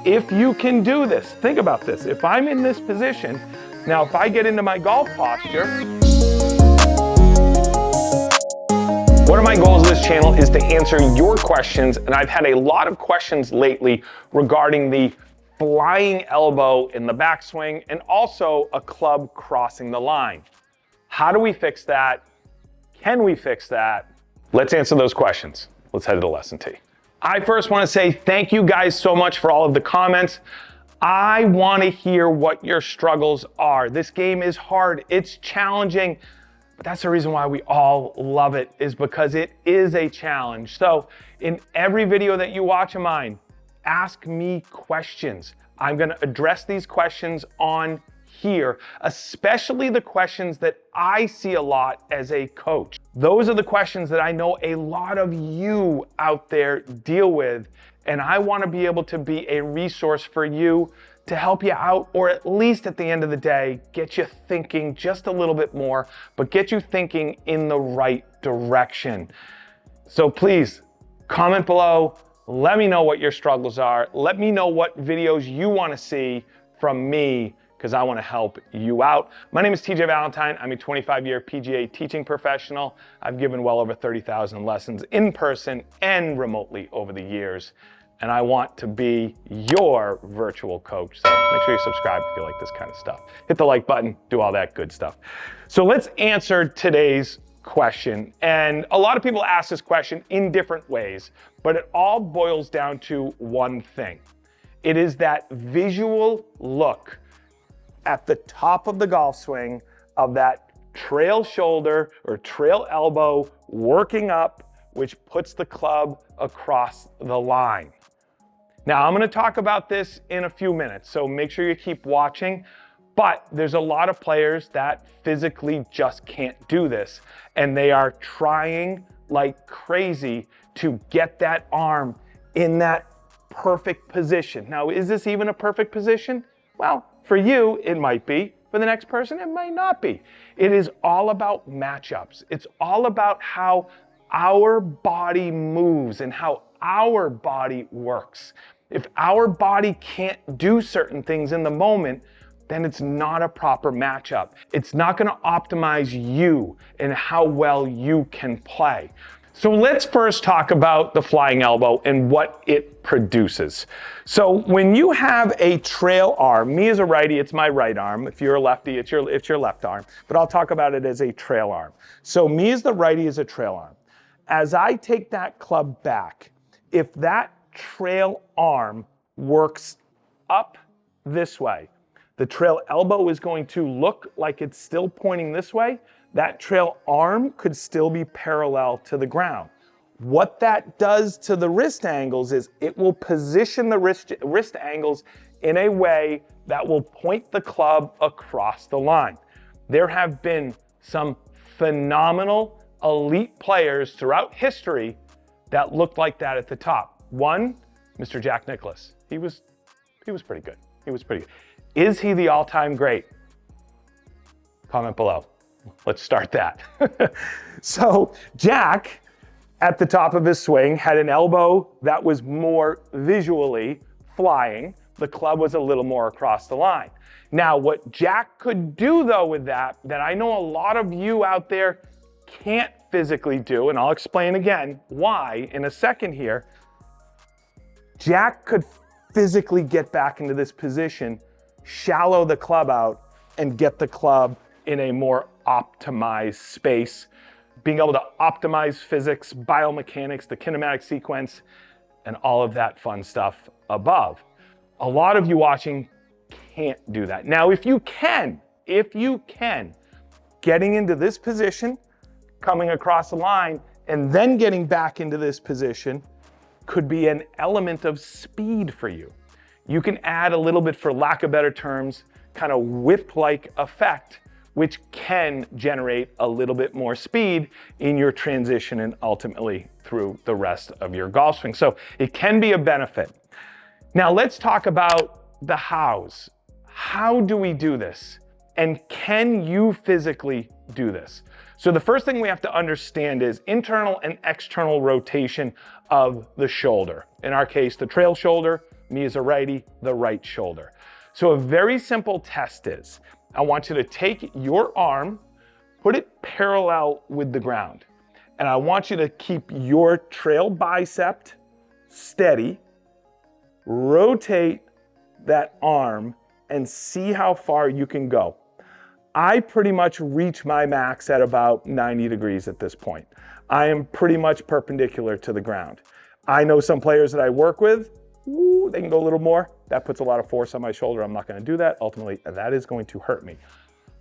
If you can do this, think about this. If I'm in this position, now if I get into my golf posture, one of my goals of this channel is to answer your questions, and I've had a lot of questions lately regarding the flying elbow in the backswing and also a club crossing the line. How do we fix that? Can we fix that? Let's answer those questions. Let's head to lesson T. I first want to say thank you guys so much for all of the comments. I want to hear what your struggles are. This game is hard, it's challenging, but that's the reason why we all love it, is because it is a challenge. So in every video that you watch of mine, ask me questions. I'm going to address these questions on here, especially the questions that I see a lot as a coach. Those are the questions that I know a lot of you out there deal with, and I want to be able to be a resource for you to help you out, or at least at the end of the day, get you thinking just a little bit more, but get you thinking in the right direction. So please comment below. Let me know what your struggles are. Let me know what videos you want to see from me, because I want to help you out. My name is TJ Valentine. I'm a 25-year PGA teaching professional. I've given well over 30,000 lessons in person and remotely over the years. And I want to be your virtual coach. So make sure you subscribe if you like this kind of stuff. Hit the like button, do all that good stuff. So let's answer today's question. And a lot of people ask this question in different ways, but it all boils down to one thing. It is that visual look at the top of the golf swing of that trail shoulder or trail elbow working up, which puts the club across the line. Now, I'm going to talk about this in a few minutes, so make sure you keep watching. But there's a lot of players that physically just can't do this, and they are trying like crazy to get that arm in that perfect position. Now, is this even a perfect position? Well, for you, it might be. For the next person, it might not be. It is all about matchups. It's all about how our body moves and how our body works. If our body can't do certain things in the moment, then it's not a proper matchup. It's not going to optimize you and how well you can play. So let's first talk about the flying elbow and what it produces. So when you have a trail arm, me as a righty, it's my right arm. If you're a lefty, it's your left arm. But I'll talk about it as a trail arm. So me as the righty is a trail arm. As I take that club back, if that trail arm works up this way, the trail elbow is going to look like it's still pointing this way. That trail arm could still be parallel to the ground. What that does to the wrist angles is it will position the wrist angles in a way that will point the club across the line. There have been some phenomenal elite players throughout history that looked like that at the top. One, Mr. Jack Nicklaus. He was pretty good. He was pretty good. Is he the all-time great? Comment below. Let's start that. So Jack, at the top of his swing, had an elbow that was more visually flying. The club was a little more across the line. Now, what Jack could do though with that I know a lot of you out there can't physically do, and I'll explain again why in a second here, Jack could physically get back into this position, shallow the club out, and get the club in a more optimized space, being able to optimize physics, biomechanics, the kinematic sequence, and all of that fun stuff above. A lot of you watching can't do that. Now, if you can, getting into this position, coming across the line, and then getting back into this position could be an element of speed for you. You can add a little bit, for lack of better terms, kind of whip-like effect, which can generate a little bit more speed in your transition and ultimately through the rest of your golf swing. So it can be a benefit. Now let's talk about the hows. How do we do this? And can you physically do this? So the first thing we have to understand is internal and external rotation of the shoulder. In our case, the trail shoulder me as a righty, the right shoulder. So a very simple test is, I want you to take your arm, put it parallel with the ground. And I want you to keep your trail bicep steady, rotate that arm, and see how far you can go. I pretty much reach my max at about 90 degrees at this point. I am pretty much perpendicular to the ground. I know some players that I work with, they can go a little more. That puts a lot of force on my shoulder. I'm not gonna do that. Ultimately, that is going to hurt me.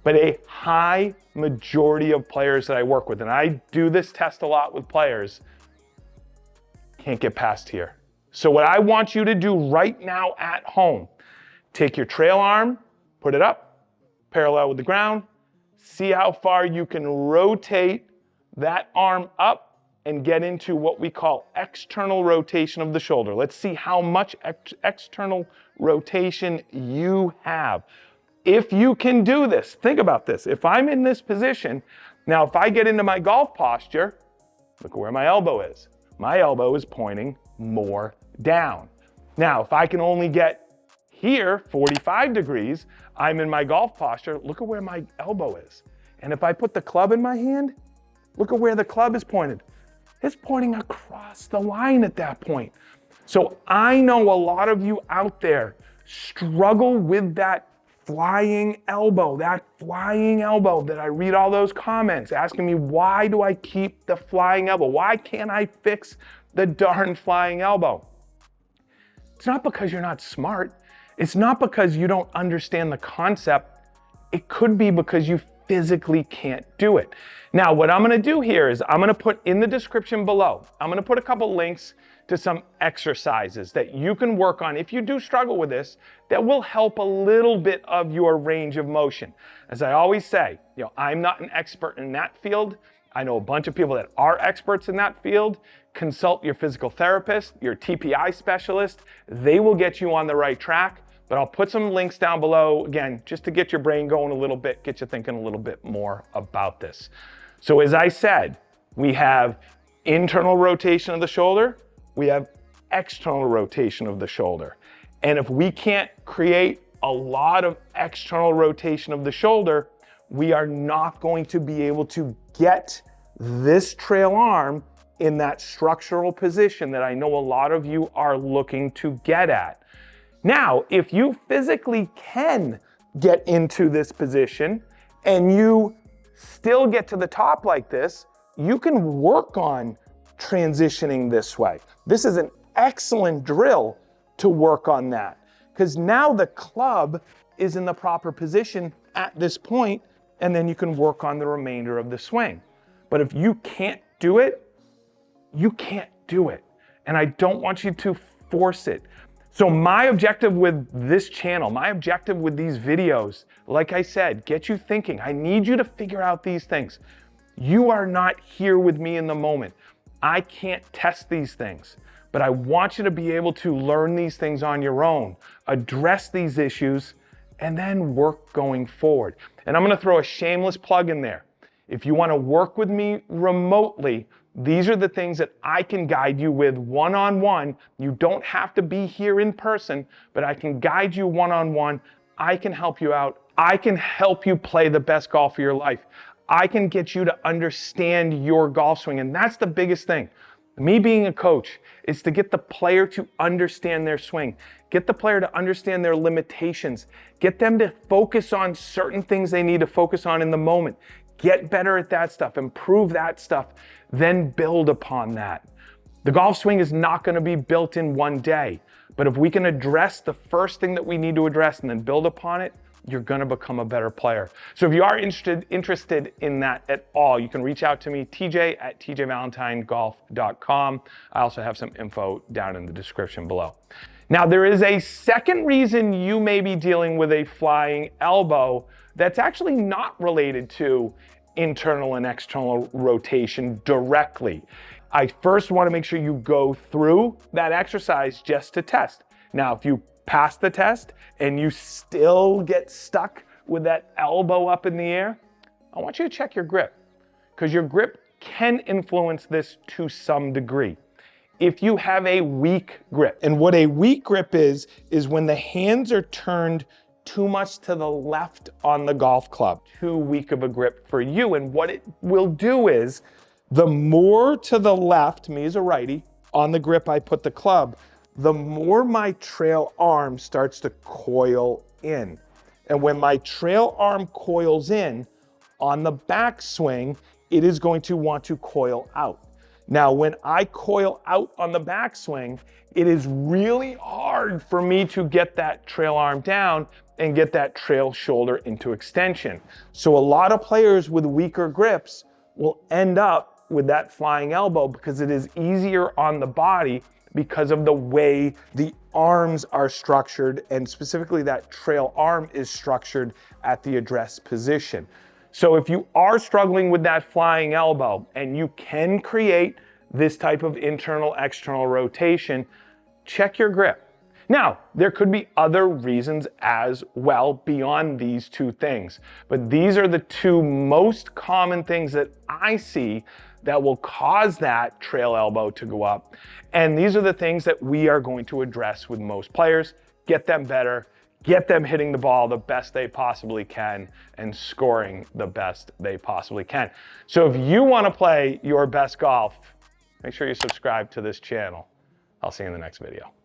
But a high majority of players that I work with, and I do this test a lot with players, can't get past here. So what I want you to do right now at home, take your trail arm, put it up, parallel with the ground, see how far you can rotate that arm up and get into what we call external rotation of the shoulder. Let's see how much external rotation you have. If you can do this, think about this. If I'm in this position, now if I get into my golf posture, look where my elbow is. My elbow is pointing more down. Now, if I can only get here, 45 degrees, I'm in my golf posture, look at where my elbow is. And if I put the club in my hand, look at where the club is pointed. It's pointing across the line at that point. So I know a lot of you out there struggle with that flying elbow that I read all those comments asking me, why do I keep the flying elbow? Why can't I fix the darn flying elbow? It's not because you're not smart. It's not because you don't understand the concept. It could be because you physically can't do it. Now, what I'm gonna do here is I'm gonna put in the description below, I'm gonna put a couple links to some exercises that you can work on if you do struggle with this, that will help a little bit of your range of motion. As I always say, I'm not an expert in that field. I know a bunch of people that are experts in that field. Consult your physical therapist, your TPI specialist. They will get you on the right track. But I'll put some links down below, again, just to get your brain going a little bit, get you thinking a little bit more about this. So as I said, we have internal rotation of the shoulder, we have external rotation of the shoulder. And if we can't create a lot of external rotation of the shoulder, we are not going to be able to get this trail arm in that structural position that I know a lot of you are looking to get at. Now, if you physically can get into this position and you still get to the top like this, you can work on transitioning this way. This is an excellent drill to work on that, because now the club is in the proper position at this point, and then you can work on the remainder of the swing. But if you can't do it, you can't do it. And I don't want you to force it. So my objective with this channel, my objective with these videos, like I said, get you thinking. I need you to figure out these things. You are not here with me in the moment. I can't test these things, but I want you to be able to learn these things on your own, address these issues, and then work going forward. And I'm gonna throw a shameless plug in there. If you wanna work with me remotely, these are the things that I can guide you with one-on-one. You don't have to be here in person, but I can guide you one-on-one. I can help you out. I can help you play the best golf of your life. I can get you to understand your golf swing, and that's the biggest thing. Me being a coach is to get the player to understand their swing, get the player to understand their limitations, get them to focus on certain things they need to focus on in the moment, get better at that stuff, improve that stuff, then build upon that. The golf swing is not going to be built in one day, but if we can address the first thing that we need to address and then build upon it, you're going to become a better player. So if you are interested in that at all, you can reach out to me, tj@tjvalentinegolf.com. I also have some info down in the description below. Now, there is a second reason you may be dealing with a flying elbow that's actually not related to internal and external rotation directly. I first want to make sure you go through that exercise just to test. Now, if you pass the test and you still get stuck with that elbow up in the air, I want you to check your grip, because your grip can influence this to some degree. if you have a weak grip. And what a weak grip is when the hands are turned too much to the left on the golf club. Too weak of a grip for you. And what it will do is, the more to the left, me as a righty, on the grip I put the club, the more my trail arm starts to coil in. And when my trail arm coils in, on the backswing, it is going to want to coil out. Now, when I coil out on the backswing, it is really hard for me to get that trail arm down and get that trail shoulder into extension. So a lot of players with weaker grips will end up with that flying elbow because it is easier on the body because of the way the arms are structured, and specifically that trail arm is structured at the address position. So if you are struggling with that flying elbow and you can create this type of internal-external rotation, check your grip. Now, there could be other reasons as well beyond these two things, but these are the two most common things that I see that will cause that trail elbow to go up. And these are the things that we are going to address with most players, get them better, get them hitting the ball the best they possibly can and scoring the best they possibly can. So if you want to play your best golf, make sure you subscribe to this channel. I'll see you in the next video.